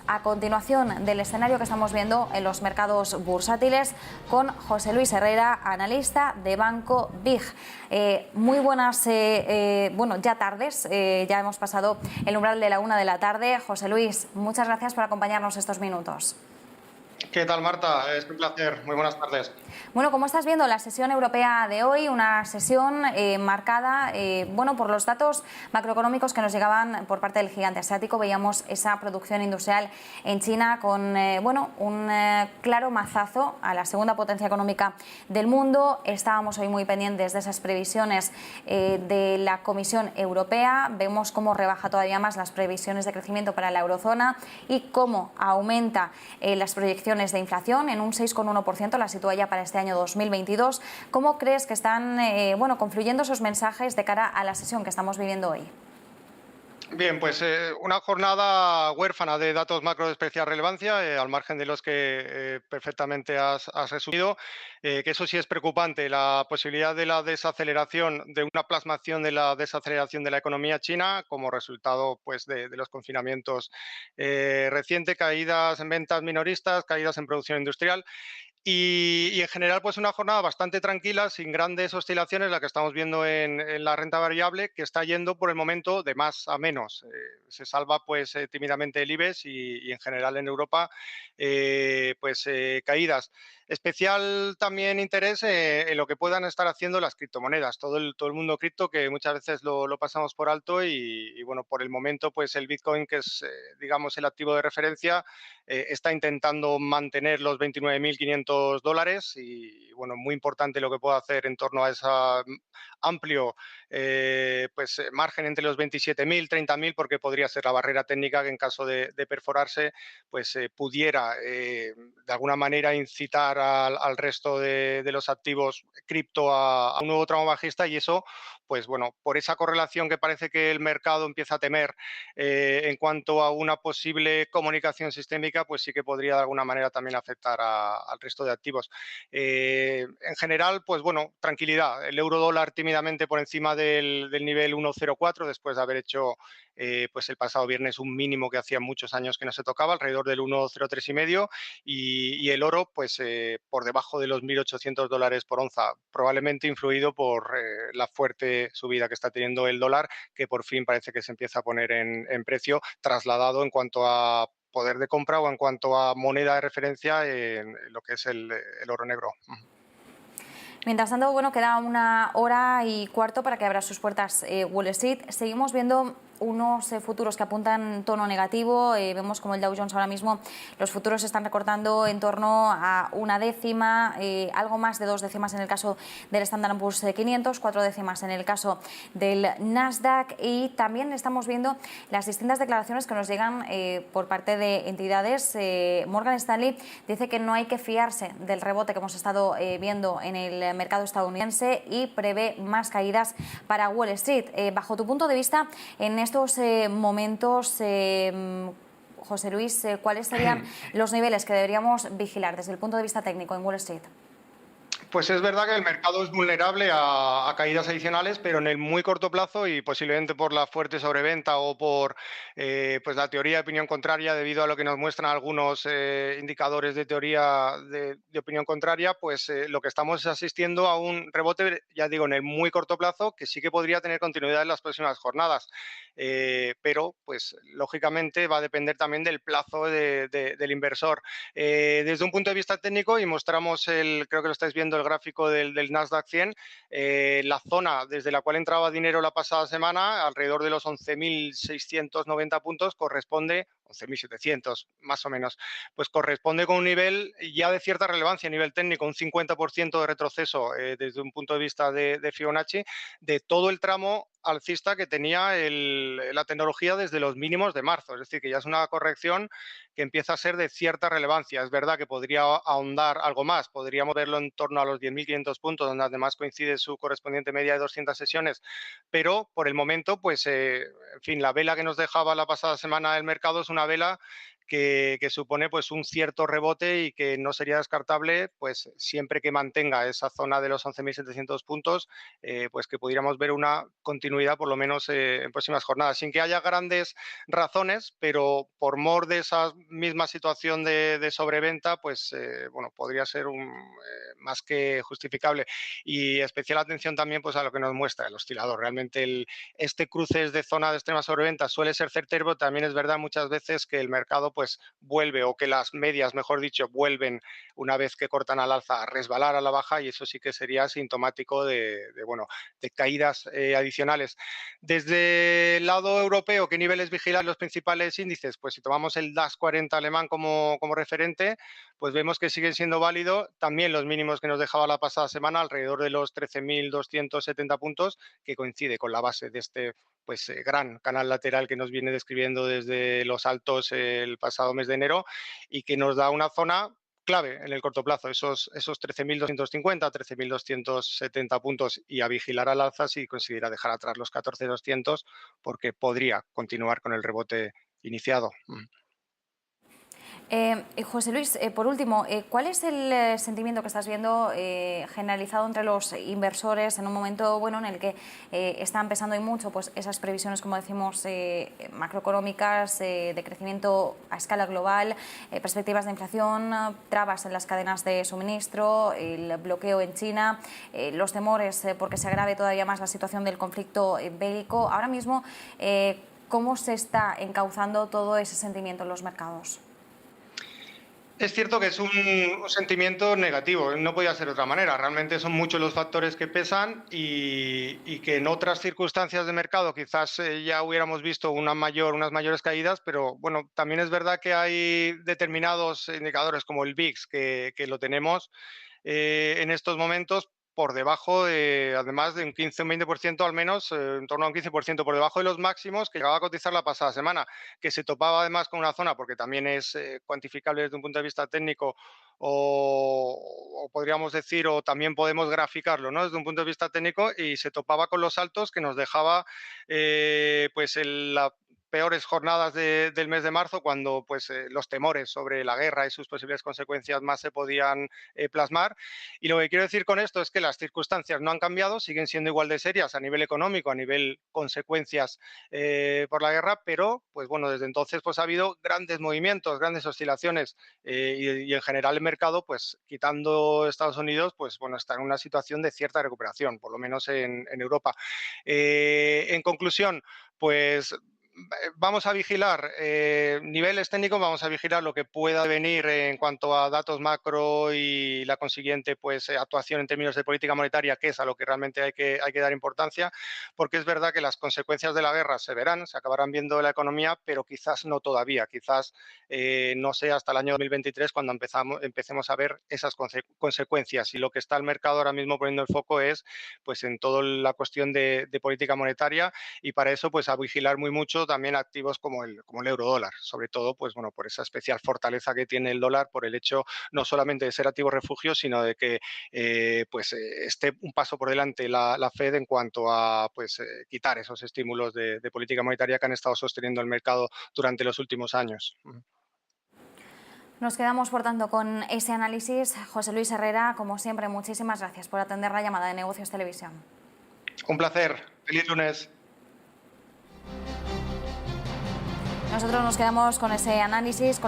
A continuación del escenario que estamos viendo en los mercados bursátiles con José Luis Herrera, analista de Banco BIG. Muy buenas, ya tardes, ya hemos pasado el umbral de la 1 de la tarde. José Luis, muchas gracias por acompañarnos estos minutos. ¿Qué tal, Marta? Es un placer. Muy buenas tardes. Bueno, ¿cómo estás viendo la sesión europea de hoy? Una sesión marcada por los datos macroeconómicos que nos llegaban por parte del gigante asiático. Veíamos esa producción industrial en China con un claro mazazo a la segunda potencia económica del mundo. Estábamos hoy muy pendientes de esas previsiones de la Comisión Europea. Vemos cómo rebaja todavía más las previsiones de crecimiento para la eurozona y cómo aumenta las proyecciones de inflación en un 6,1%, la sitúa ya para este año 2022. ¿Cómo crees que están confluyendo esos mensajes de cara a la sesión que estamos viviendo hoy? Bien, pues una jornada huérfana de datos macro de especial relevancia, al margen de los que perfectamente has resumido, que eso sí es preocupante, la posibilidad de la desaceleración, de una plasmación de la desaceleración de la economía china como resultado pues, de los confinamientos recientes, caídas en ventas minoristas, caídas en producción industrial. Y en general, pues una jornada bastante tranquila, sin grandes oscilaciones, la que estamos viendo en la renta variable, que está yendo por el momento de más a menos. Se salva pues tímidamente el IBEX y en general en Europa caídas. Especial también interés en lo que puedan estar haciendo las criptomonedas, todo el mundo cripto que muchas veces lo pasamos por alto y bueno, por el momento pues el Bitcoin, que es digamos el activo de referencia, está intentando mantener los $29.500 y bueno, muy importante lo que pueda hacer en torno a ese amplio margen entre los 27.000, 30.000, porque podría ser la barrera técnica que en caso de perforarse pues pudiera de alguna manera incitar al resto de los activos cripto a un nuevo tramo bajista y eso pues bueno, por esa correlación que parece que el mercado empieza a temer en cuanto a una posible comunicación sistémica, pues sí que podría de alguna manera también afectar al resto de activos. En general, pues bueno, tranquilidad. El euro dólar tímidamente por encima del nivel 1,04 después de haber hecho pues el pasado viernes un mínimo que hacía muchos años que no se tocaba, alrededor del 1,03 y medio, y el oro pues por debajo de los $1.800 por onza, probablemente influido por la fuerte subida que está teniendo el dólar, que por fin parece que se empieza a poner en precio, trasladado en cuanto a poder de compra o en cuanto a moneda de referencia en lo que es el oro negro. Mientras tanto, queda 1 hora y cuarto para que abra sus puertas Wall Street. Seguimos viendo unos futuros que apuntan en tono negativo. Vemos como el Dow Jones ahora mismo, los futuros están recortando en torno a 1 décima, algo más de 2 décimas en el caso del Standard & Poor's 500, 4 décimas en el caso del Nasdaq, y también estamos viendo las distintas declaraciones que nos llegan por parte de entidades. Morgan Stanley dice que no hay que fiarse del rebote que hemos estado viendo en el mercado estadounidense y prevé más caídas para Wall Street. Bajo tu punto de vista, en estos momentos, José Luis, ¿cuáles serían los niveles que deberíamos vigilar desde el punto de vista técnico en Wall Street? Pues es verdad que el mercado es vulnerable a caídas adicionales, pero en el muy corto plazo y posiblemente por la fuerte sobreventa o por pues la teoría de opinión contraria, debido a lo que nos muestran algunos indicadores de teoría de opinión contraria, pues lo que estamos es asistiendo a un rebote, ya digo, en el muy corto plazo, que sí que podría tener continuidad en las próximas jornadas. Pero pues lógicamente va a depender también del plazo del inversor. Desde un punto de vista técnico, y mostramos creo que lo estáis viendo, el gráfico del Nasdaq 100, la zona desde la cual entraba dinero la pasada semana, alrededor de los 11.690 puntos, corresponde, 11.700 más o menos, pues corresponde con un nivel ya de cierta relevancia a nivel técnico, un 50% de retroceso desde un punto de vista de Fibonacci, de todo el tramo alcista que tenía la tecnología desde los mínimos de marzo. Es decir, que ya es una corrección que empieza a ser de cierta relevancia. Es verdad que podría ahondar algo más, podríamos verlo en torno a los 10.500 puntos, donde además coincide su correspondiente media de 200 sesiones, pero por el momento, pues, en fin, la vela que nos dejaba la pasada semana el mercado es una vela que supone pues un cierto rebote y que no sería descartable pues siempre que mantenga esa zona de los 11.700 puntos, pues que pudiéramos ver una continuidad por lo menos en próximas jornadas, sin que haya grandes razones, pero por mor de esa misma situación de sobreventa, pues bueno, podría ser más que justificable. Y especial atención también pues a lo que nos muestra el oscilador. Realmente este cruce de zona de extrema sobreventa suele ser certero, pero también es verdad muchas veces que el mercado pues vuelve, o que las medias, mejor dicho, vuelven una vez que cortan al alza a resbalar a la baja, y eso sí que sería sintomático bueno, de caídas adicionales. Desde el lado europeo, ¿qué niveles vigilan los principales índices? Pues si tomamos el DAX 40 alemán como referente, pues vemos que siguen siendo válidos también los mínimos que nos dejaba la pasada semana, alrededor de los 13.270 puntos, que coincide con la base de este pues gran canal lateral que nos viene describiendo desde los altos el pasado mes de enero, y que nos da una zona clave en el corto plazo, esos 13.250, 13.270 puntos, y a vigilar al alza si considera dejar atrás los 14.200, porque podría continuar con el rebote iniciado. José Luis, por último, ¿cuál es el sentimiento que estás viendo generalizado entre los inversores en un momento bueno en el que están pesando y mucho pues esas previsiones, como decimos, macroeconómicas, de crecimiento a escala global, perspectivas de inflación, trabas en las cadenas de suministro, el bloqueo en China, los temores porque se agrave todavía más la situación del conflicto bélico? Ahora mismo, ¿cómo se está encauzando todo ese sentimiento en los mercados? Es cierto que es un sentimiento negativo, no podía ser de otra manera. Realmente son muchos los factores que pesan, y que en otras circunstancias de mercado quizás ya hubiéramos visto unas mayores caídas, pero bueno, también es verdad que hay determinados indicadores como el VIX que lo tenemos en estos momentos por debajo, además de un 15 o un 20% al menos, en torno a un 15% por debajo de los máximos que llegaba a cotizar la pasada semana, que se topaba además con una zona, porque también es cuantificable desde un punto de vista técnico, o podríamos decir, o también podemos graficarlo, ¿no?, desde un punto de vista técnico, y se topaba con los altos que nos dejaba pues la peores jornadas del mes de marzo, cuando pues los temores sobre la guerra y sus posibles consecuencias más se podían plasmar. Y lo que quiero decir con esto es que las circunstancias no han cambiado, siguen siendo igual de serias a nivel económico, a nivel consecuencias por la guerra, pero pues bueno, desde entonces pues ha habido grandes movimientos, grandes oscilaciones, y en general el mercado, pues quitando Estados Unidos, pues bueno, está en una situación de cierta recuperación, por lo menos en Europa. En conclusión, pues vamos a vigilar niveles técnicos, vamos a vigilar lo que pueda venir en cuanto a datos macro y la consiguiente pues actuación en términos de política monetaria, que es a lo que realmente hay que dar importancia, porque es verdad que las consecuencias de la guerra se verán, se acabarán viendo en la economía, pero quizás no todavía, quizás no sea hasta el año 2023 cuando empecemos a ver esas consecuencias, y lo que está el mercado ahora mismo poniendo el foco es pues en toda la cuestión de política monetaria, y para eso pues a vigilar muy mucho también activos como el eurodólar, sobre todo pues bueno, por esa especial fortaleza que tiene el dólar, por el hecho no solamente de ser activo refugio, sino de que esté un paso por delante la Fed en cuanto a pues quitar esos estímulos de política monetaria que han estado sosteniendo el mercado durante los últimos años. Nos quedamos, por tanto, con ese análisis. José Luis Herrera, como siempre, muchísimas gracias por atender la llamada de Negocios Televisión. Un placer. Feliz lunes. Nosotros nos quedamos con ese análisis, con la